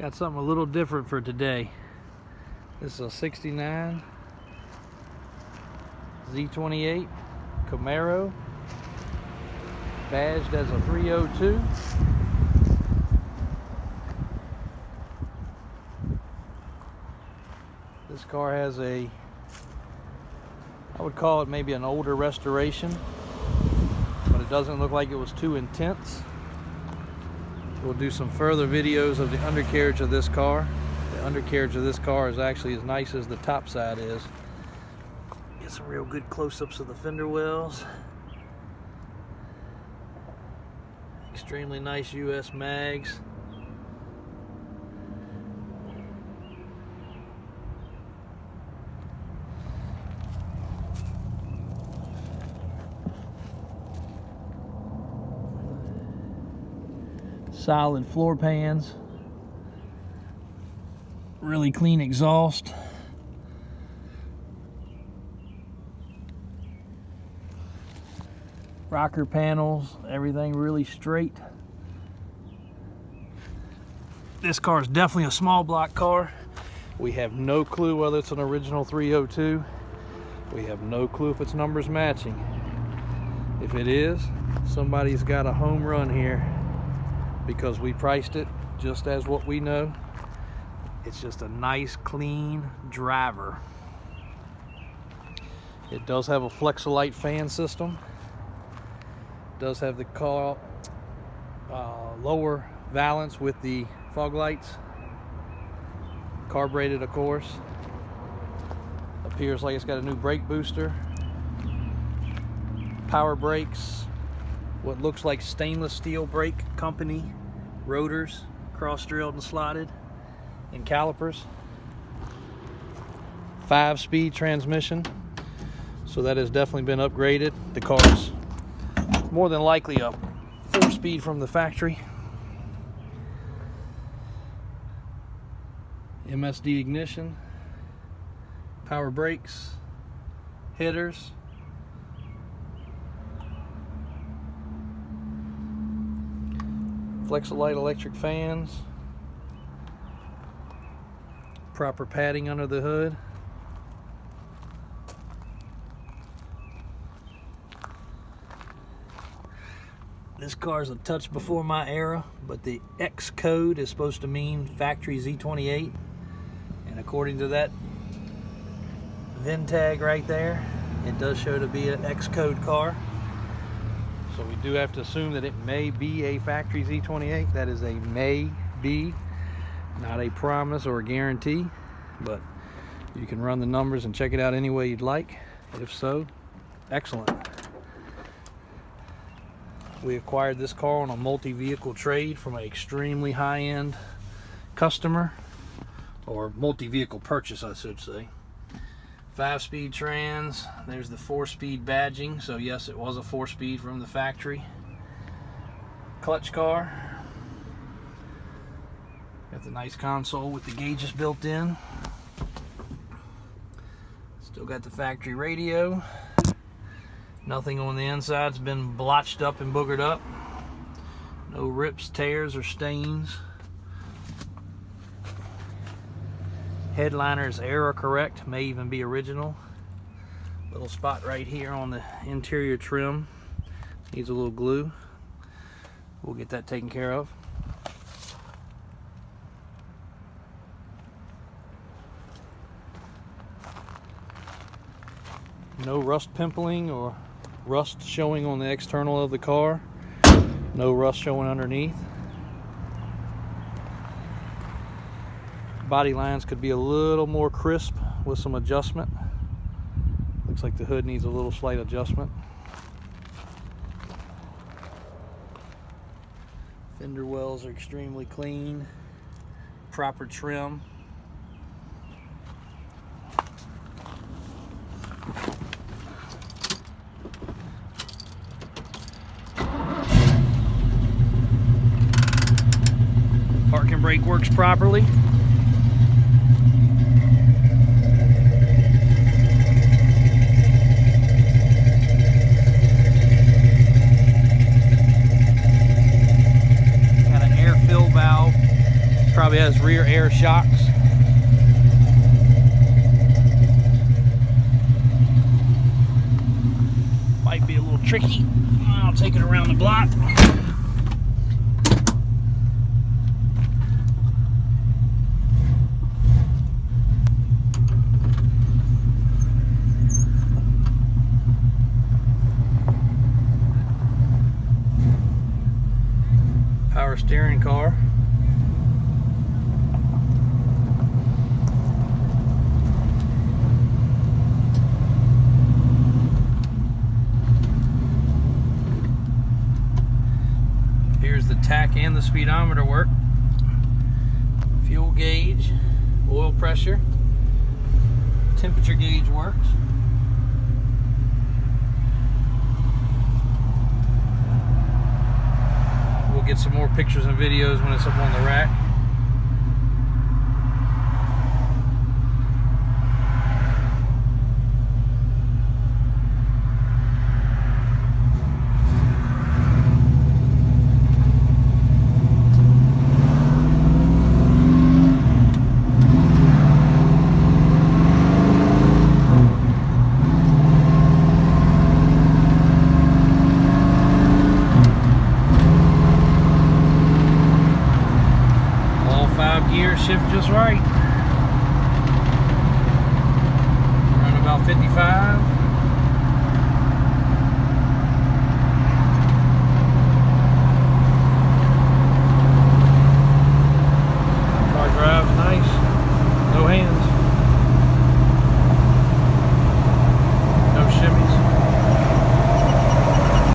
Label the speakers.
Speaker 1: Got something a little different for today. This is a 69 Z28 Camaro, badged as a 302. This car has I would call it maybe an older restoration, but it doesn't look like it was too intense. We'll do some further videos of the undercarriage of this car. The undercarriage of this car is actually as nice as the top side is. Get some real good close-ups of the fender wells. Extremely nice US mags. Solid floor pans, really clean exhaust, rocker panels, everything really straight. This car is definitely a small block car. We have no clue whether it's an original 302. We have no clue if its number's matching. If it is, somebody's got a home run here, because we priced it just as what we know. It's just a nice, clean driver. It does have a Flexolite fan system. It does have the car lower valance with the fog lights. Carbureted, of course. Appears like it's got a new brake booster. Power brakes. What looks like stainless steel brake company rotors, cross drilled and slotted, and calipers. 5-speed transmission, so that has definitely been upgraded. The car's more than likely a 4-speed from the factory. MSD ignition, power brakes, headers. Flexolite electric fans, proper padding under the hood. This car is a touch before my era, but the X code is supposed to mean factory Z28, and according to that VIN tag right there, it does show to be an X code car. So we do have to assume that it may be a factory Z28. That is a may be, not a promise or a guarantee, but you can run the numbers and check it out any way you'd like. If so, excellent. We acquired this car on a multi-vehicle trade from an extremely high-end customer, or multi-vehicle purchase, I should say. 5-speed trans, there's the 4-speed badging, so yes, it was a 4-speed from the factory. Clutch car. Got the nice console with the gauges built in. Still got the factory radio. Nothing on the inside's been blotched up and boogered up. No rips, tears, or stains. Headliner is error correct, may even be original. Little spot right here on the interior trim needs a little glue. We'll get that taken care of. No rust pimpling or rust showing on the external of the car. No rust showing underneath. Body lines could be a little more crisp with some adjustment. Looks like the hood needs a little slight adjustment. Fender wells are extremely clean. Proper trim. Parking brake works properly. Probably has rear air shocks. Might be a little tricky. I'll take it around the block. Power steering car. Here's the tach and the speedometer work. Fuel gauge, oil pressure, temperature gauge works. We'll get some more pictures and videos when it's up on the rack. Gears shift just right. Around about 55.